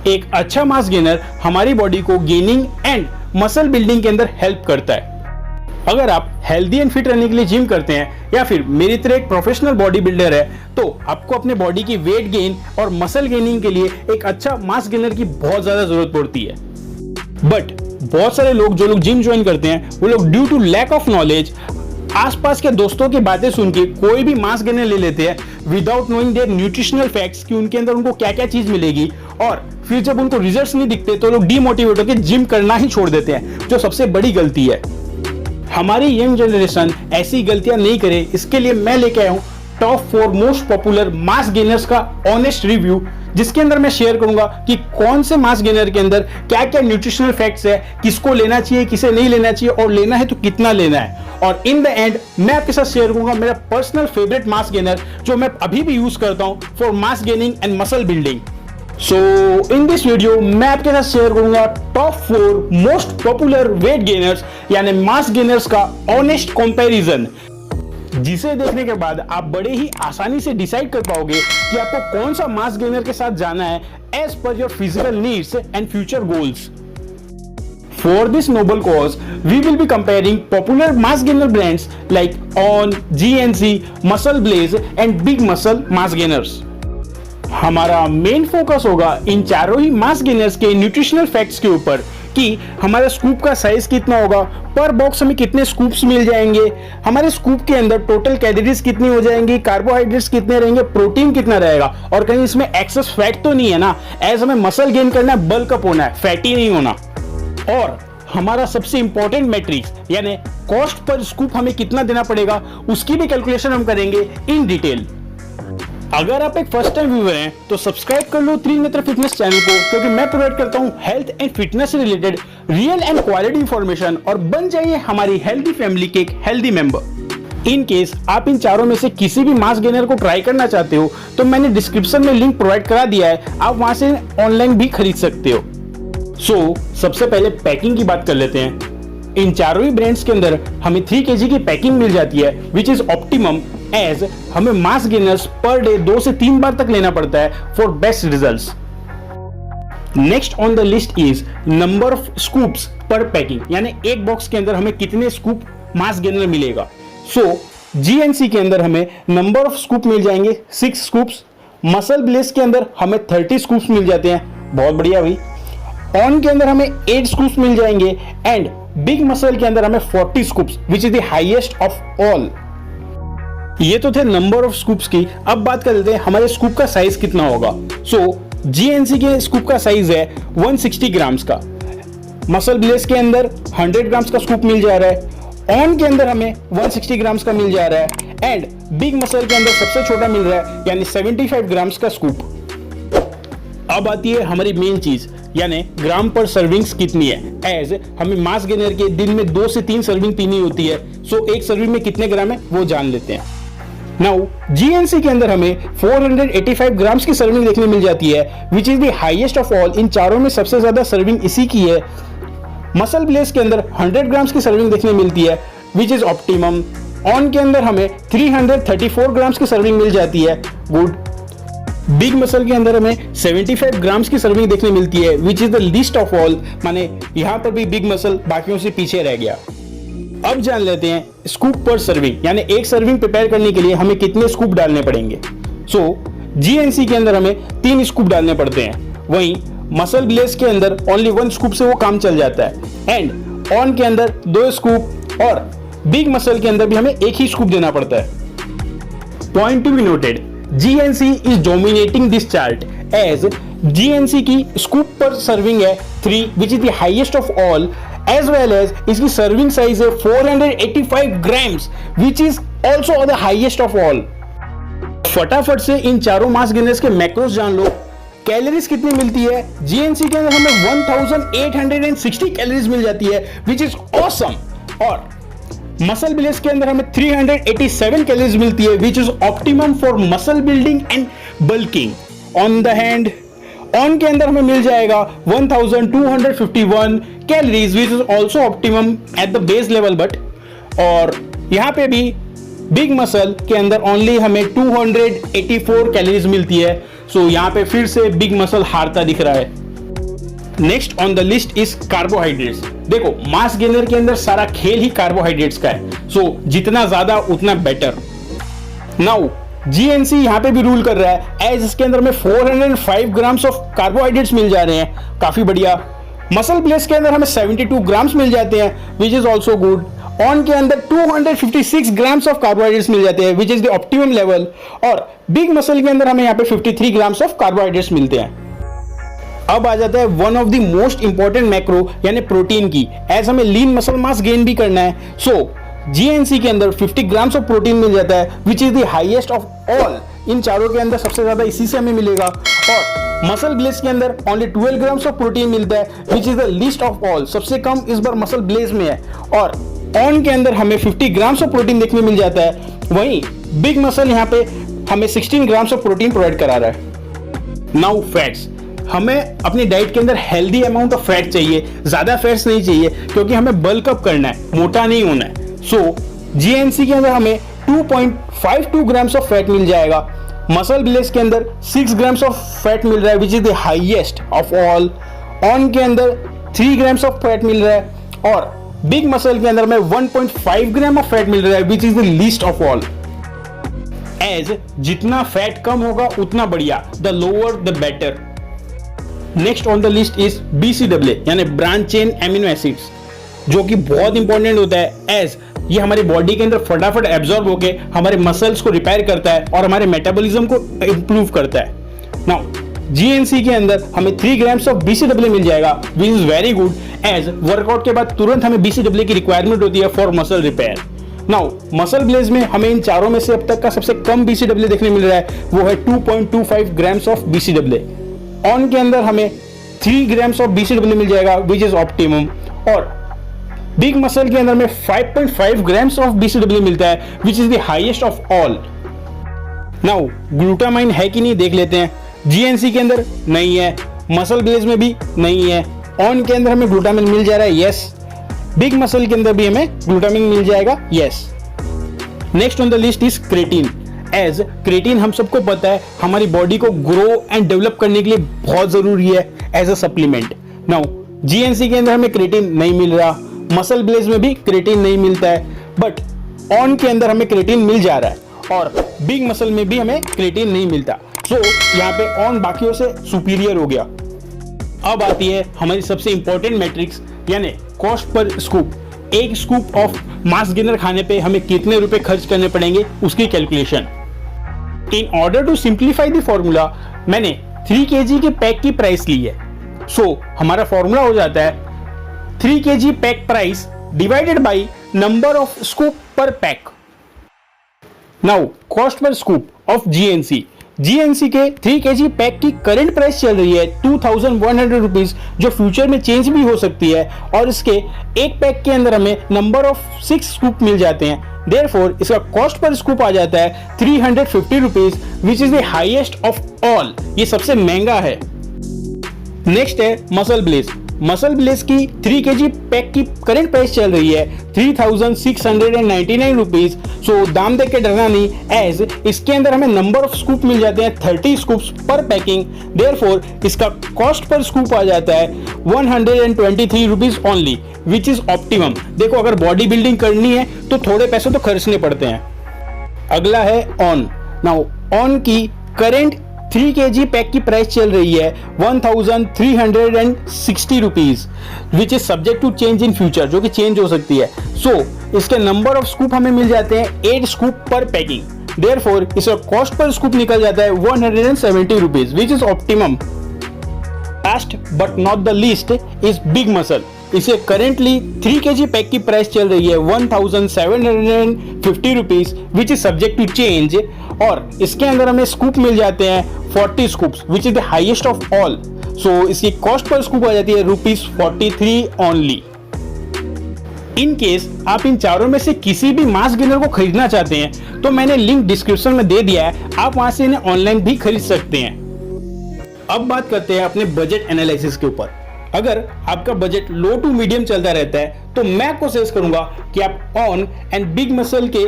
एक अच्छा mass gainer हमारी बॉडी को गेनिंग एंड मसल बिल्डिंग के अंदर हेल्प करता है। अगर आप हेल्दी एंड फिट रहने के लिए जिम करते हैं या फिर मेरी तरह एक प्रोफेशनल बॉडी बिल्डर है, तो आपको अपने बॉडी की वेट गेन और मसल गेनिंग के लिए एक अच्छा मास गेनर की बहुत ज्यादा जरूरत पड़ती है। बट बहुत सारे लोग जो लोग जिम ज्वाइन करते हैं वो लोग due to lack of knowledge आसपास के दोस्तों की बातें सुन के कोई भी मास गेनर ले लेते हैं without knowing their nutritional facts कि उनके अंदर उनको क्या क्या चीज मिलेगी, और फिर जब उनको रिजल्ट्स नहीं दिखते तो लोग डीमोटिवेट होकर जिम करना ही छोड़ देते हैं, जो सबसे बड़ी गलती है। हमारी यंग जनरेशन ऐसी गलतियां नहीं करे, इसके लिए मैं लेके आया हूं टॉप 4 मोस्ट पॉपुलर मास गेनर्स का ऑनेस्ट रिव्यू, जिसके अंदर मैं शेयर करूंगा कि कौन से मास गेनर के अंदर क्या क्या न्यूट्रिशनल फैक्ट्स है, किसको लेना चाहिए, किसे नहीं लेना चाहिए, और लेना है तो कितना लेना है। और इन द एंड मैं आपके साथ शेयर करूंगा मेरा पर्सनल फेवरेट मास गेनर जो मैं अभी भी यूज करता हूं for mass gaining and muscle building. So in this video मैं आपके साथ शेयर करूंगा top 4 most popular weight gainers यानी मास गेनर्स का ऑनेस्ट कंपैरिजन, जिसे देखने के बाद आप बड़े ही आसानी से डिसाइड कर पाओगे कि आपको कौन सा मास गेनर के साथ जाना है as per your physical needs and future goals. For this noble cause, we will be comparing popular mass gainer brands like ON, GNC, Muscle Blaze and Big Muscle mass gainers. हमारा main focus होगा इन चारों ही मास gainers के nutritional facts के ऊपर कि हमारे scoop का size कितना होगा, पर बॉक्स हमें कितने स्कूप्स मिल जाएंगे, हमारे स्कूप के अंदर टोटल कैलोरीज कितनी हो जाएंगी, कार्बोहाइड्रेट्स कितने रहेंगे, प्रोटीन कितना रहेगा, और कहीं इसमें एक्सेस फैट तो नहीं है ना, एज हमें मसल गेन करना है, बल्क अप होना है, फैटी नहीं होना। और हमारा सबसे इंपॉर्टेंट मैट्रिक्स यानी कॉस्ट पर स्कूप हमें कितना देना पड़ेगा, उसकी भी कैलकुलेशन हम करेंगे इन डिटेल। अगर आप एक फर्स्ट टाइम व्यूअर हैं तो सब्सक्राइब कर लो त्रिनेत्र फिटनेस चैनल को, क्योंकि मैं प्रोवाइड करता हूं हेल्थ एंड फिटनेस से related real and quality information, और बन जाइए हमारी हेल्दी फैमिली के एक हेल्दी मेंबर। इन केस आप इन चारों में से किसी भी मास गेनर को ट्राई करना चाहते हो तो मैंने डिस्क्रिप्शन में लिंक प्रोवाइड करा दिया है, आप वहां से ऑनलाइन भी खरीद सकते हो। सबसे पहले पैकिंग की बात कर लेते हैं। इन चारों ही ब्रांड्स के अंदर हमें 3 kg की पैकिंग मिल जाती है, विच इज ऑप्टिमम, एज हमें मास गेनर्स पर डे 2 से 3 बार तक लेना पड़ता है for best results. Next on the list is number of scoops पर पैकिंग, यानी एक बॉक्स के अंदर हमें कितने स्कूप मास गेनर मिलेगा। GNC के अंदर हमें नंबर ऑफ स्कूप मिल जाएंगे 6 स्कूप्स, मसल ब्लेस के अंदर हमें 30 स्कूप्स मिल जाते हैं, बहुत बढ़िया भाई। ऑन के अंदर हमें 8 स्कूप्स मिल जाएंगे, एंड बिग मसल के अंदर हमें 40 scoops, which is the highest of all. ये तो थे नंबर ऑफ स्कूप्स की। अब बात कर लेते हैं हमारे स्कूप का साइज कितना होगा। GNC के स्कूप का साइज है 160 ग्राम्स का, मसल ब्लेस के अंदर 100 ग्राम्स का स्कूप मिल जा रहा है, ऑन के अंदर हमें 160 ग्राम्स का मिल जा रहा है, एंड बिग मसल के अंदर सबसे छोटा मिल रहा है यानी 75 ग्राम्स का स्कूप। अब आती है हमारी मेन चीज, यानी ग्राम पर सर्विंग्स कितनी है, एज हमें मास गेनर के दिन में 2 से 3 सर्विंग पीनी होती है। एक सर्विंग में कितने ग्राम है वो जान लेते हैं। नाउ GNC के अंदर हमें 485 ग्राम्स की सर्विंग देखने मिल जाती है, which is the highest of all. इन चारों में सबसे ज्यादा सर्विंग इसी की है। मसल ब्लेस के अंदर 100 ग्राम्स की सर्विंग देखने मिलती है, विच इज ऑप्टिमम। ऑन के अंदर हमें 334 ग्राम्स की सर्विंग मिल जाती है, गुड। बिग मसल के अंदर हमें 75 ग्राम्स की सर्विंग देखने मिलती है, which is the least of all, माने यहां पर भी बिग मसल बाकियों से पीछे रह गया। अब जान लेते हैं स्कूप पर सर्विंग, यानी एक सर्विंग प्रिपेयर करने के लिए हमें कितने स्कूप डालने पड़ेंगे। GNC के अंदर हमें 3 स्कूप डालने पड़ते हैं, वहीं मसल ब्लेस के अंदर ओनली 1 स्कूप से वो काम चल जाता है, एंड ऑन के अंदर 2 स्कूप, और बिग मसल के अंदर भी हमें 1 ही स्कूप देना पड़ता है। Point to be noted, GNC is dominating this chart as GNC की स्कूप पर सर्विंग है 3, which is the highest of all, as well as इसकी सर्विंग साइज है 485 grams, which is also the highest of all। फटाफट से इन चारों मास gainers के macros जान लो। कैलोरीज कितनी मिलती है, GNC के अंदर हमें 1860 कैलोरीज मिल जाती है, which is awesome। और मसल ब्लेस के अंदर हमें 387 कैलोरीज मिलती है, which is optimum for muscle building and bulking. On the hand on के अंदर हमें मिल जाएगा 1251 calories, which is also optimum at the base level, but और यहाँ पे भी बिग मसल के अंदर ओनली हमें 284 कैलोरीज मिलती है। यहाँ पे फिर से बिग मसल हारता दिख रहा है। Next on the list is carbohydrates. देखो मास गेनर के अंदर सारा खेल ही कार्बोहाइड्रेट्स का है, सो जितना ज्यादा उतना बेटर। नाउ जीएनसी यहाँ पे भी रूल कर रहा है, एज इसके अंदर में 405 ग्राम्स ऑफ कार्बोहाइड्रेट्स मिल जा रहे हैं, काफी बढ़िया। मसल ब्लेस के अंदर हमें 72 ग्राम्स मिल जाते हैं, which is also good. On के अंदर 256 ग्राम्स ऑफ कार्बोहाइड्रेट्स मिल जाते हैं, विच इज द ऑप्टिमम लेवल। और बिग मसल के अंदर हमें यहाँ पे 53 ग्राम्स ऑफ कार्बोहाइड्रेट्स मिलते हैं। अब आ जाता है one of the most important macro यानी प्रोटीन की, एज हमें लीन मसल मास गेन भी करना है। सो जीएनसी के अंदर 50 ग्राम्स ऑफ प्रोटीन मिल जाता है, which is the highest of all. इन चारों के अंदर सबसे ज्यादा इसी से हमें मिलेगा। और मसल ब्लेज के अंदर ओनली 12 ग्राम्स ऑफ प्रोटीन मिलता है, which is the least of all. सबसे कम इस बार मसल ब्लेज में है। और ऑन के अंदर हमें 50 ग्राम्स ऑफ प्रोटीन देखने मिल जाता है, वहीं बिग मसल यहाँ पे हमें 16 ग्राम्स ऑफ प्रोटीन प्रोवाइड करा रहा है। नाउ फैट्स, हमें अपनी डाइट के अंदर हेल्दी अमाउंट ऑफ फैट चाहिए, ज्यादा फैट्स नहीं चाहिए, क्योंकि हमें बल्क अप करना है, मोटा नहीं होना है। सो जीएनसी के अंदर हमें 2.52 ग्राम्स ऑफ फैट मिल जाएगा। मसल ब्लेस के अंदर 6 ग्राम्स ऑफ फैट मिल रहा है, which is the highest of all. On के अंदर 3 ग्राम्स ऑफ फैट मिल रहा है। और बिग मसल के अंदर में 1.5 ग्राम ऑफ फैट मिल रहा है, which is the least of all. As जितना फैट कम होगा उतना बढ़िया, the lower the better. Next on the list is BCAA यानी ब्रांच चेन एमिनो एसिड्स, जो कि बहुत इंपॉर्टेंट होता है, एज ये हमारी बॉडी के अंदर फटाफट एब्जॉर्ब होके हमारे मसल्स को रिपेयर करता है और हमारे मेटाबॉलिज्म को इंप्रूव करता है। नाउ जीएनसी के अंदर हमें 3 ग्राम्स ऑफ BCAA मिल जाएगा, which is very good, as workout के बाद तुरंत हमें BCAA की रिक्वायरमेंट होती है for muscle repair. Now muscle blaze में हमें इन चारों में से अब तक का सबसे कम BCAA देखने मिल रहा है, वो है 2.25 ग्राम्स ऑफ BCAA। ऑन के अंदर हमें 3 ग्राम्स ऑफ BCAA मिल जाएगा, विच इज ऑप्टिमम। और बिग मसल के अंदर में 5.5 ग्राम्स ऑफ BCAA मिलता है, which is the highest of all. Now glutamine है कि नहीं देख लेते हैं। जीएनसी के अंदर नहीं है, मसल ब्लेज में भी नहीं है। ऑन के अंदर हमें ग्लूटामाइन मिल जा रहा है, यस। बिग मसल के अंदर भी हमें ग्लूटामाइन मिल जाएगा, yes. Next on the list is creatine. As creatine हम सबको पता है हमारी बॉडी को ग्रो एंड डेवलप करने के लिए बहुत जरूरी है as a supplement. Now GNC के अंदर हमें क्रेटीन नहीं मिल रहा, मसल ब्लेज में भी क्रेटीन नहीं मिलता है, बट ऑन के अंदर हमें क्रेटीन मिल जा रहा है और बिग मसल में भी हमें क्रेटीन नहीं मिलता। सो यहाँ पे ऑन बाकियों से सुपीरियर हो गया। अब आती है हमारी सबसे इंपॉर्टेंट मैट्रिक्स यानी कॉस्ट पर स्कूप। एक स्कूप ऑफ मास गेनर खाने पे हमें कितने रुपए खर्च करने पड़ेंगे उसकी calculation. In order to simplify the formula मैंने 3 kg के पैक की प्राइस ली है। सो हमारा फॉर्मूला हो जाता है 3 kg pack price divided by number of scoop per pack. Now cost per scoop of GNC. GNC के 3 kg पैक की करंट प्राइस चल रही है 2100 रुपीज, जो फ्यूचर में चेंज भी हो सकती है। और इसके एक पैक के अंदर हमें नंबर ऑफ 6 स्कूप मिल जाते हैं, देयरफॉर इसका कॉस्ट पर स्कूप आ जाता है 350 rupees, which is the highest of all. ये सबसे महंगा है। नेक्स्ट है मसल ब्लेज। मसल ब्लेज की 3 kg पैक की करंट प्राइस चल रही है 3699 रुपीज। सो दाम देख के डरना नहीं, एज इसके अंदर हमें नंबर ऑफ स्कूप मिल जाते हैं 30 स्कूप्स पर पैकिंग, देयरफॉर इसका कॉस्ट पर स्कूप आ जाता है 123 rupees only, which is optimum. देखो अगर बॉडी बिल्डिंग करनी है तो थोड़े पैसे तो खर्चने पड़ते हैं। अगला है ऑन। नाउ ऑन की करंट 3 kg पैक की प्राइस चल रही है 1360 rupees, which is subject to change in future, जो कि चेंज हो सकती है। सो इसके नंबर ऑफ स्कूप हमें मिल जाते हैं 8 स्कूप पर पैकिंग, देयरफॉर इसका कॉस्ट पर स्कूप निकल जाता है 170 rupees, which is optimum. Last but not the least is Big Muscle. इसे करेंटली 3 kg पैक की प्राइस चल रही है 1750 rupees, which is subject to change. और इसके अंदर हमें स्कूप मिल जाते हैं 40 scoops, which is the highest of all. So इसकी कॉस्ट पर स्कूप आ जाती है ₹43 ओनली। इन केस आप इन चारों में से किसी भी मास गेनर को खरीदना चाहते हैं तो मैंने लिंक डिस्क्रिप्शन में दे दिया है, आप वहां से इन्हें ऑनलाइन भी खरीद सकते हैं। अब बात करते हैं अपने बजट एनालिसिस के ऊपर। अगर आपका बजट लो टू मीडियम चलता रहता है तो मैं आपको सजेस्ट करूंगा कि आप ऑन एंड बिग मसल के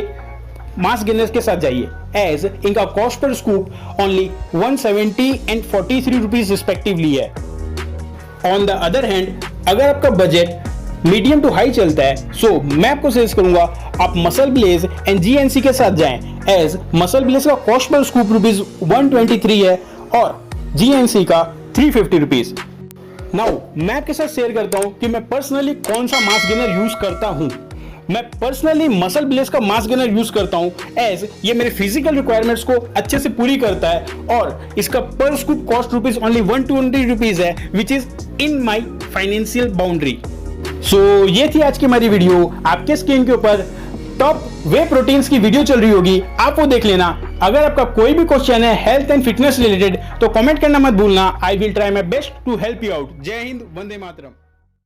मास गेनर्स के साथ जाइए, एज इनका cost per scoop only 170 and 43 rupees respectively है। ऑन द अदर हैंड अगर आपका बजट मीडियम टू हाई चलता है, सो मैं आपको सजेस्ट करूंगा आप मसल ब्लेज एंड जीएनसी के साथ जाएं, एज मसल ब्लेज का कॉस्ट पर स्कूप ₹123 है और जीएनसी का ₹350। नाउ मैं आपके साथ शेयर करता हूं कि मैं पर्सनली कौन सा मास गेनर यूज करता हूं। मैं पर्सनली मसल ब्लेज का मास गेनर यूज करता हूं, एज ये मेरे फिजिकल रिक्वायरमेंट्स को अच्छे से पूरी करता है और इसका पर स्कूप कॉस्ट ओनली ₹120 है, which is in my financial boundary. So ये थी आज की हमारी वीडियो। आपके स्क्रीन के ऊपर टॉप वे प्रोटीन्स की वीडियो चल रही होगी, आप वो देख लेना। अगर आपका कोई भी क्वेश्चन है हेल्थ एंड फिटनेस रिलेटेड तो कमेंट करना मत भूलना। I will try my best to help you out. जय हिंद, वंदे मातरम।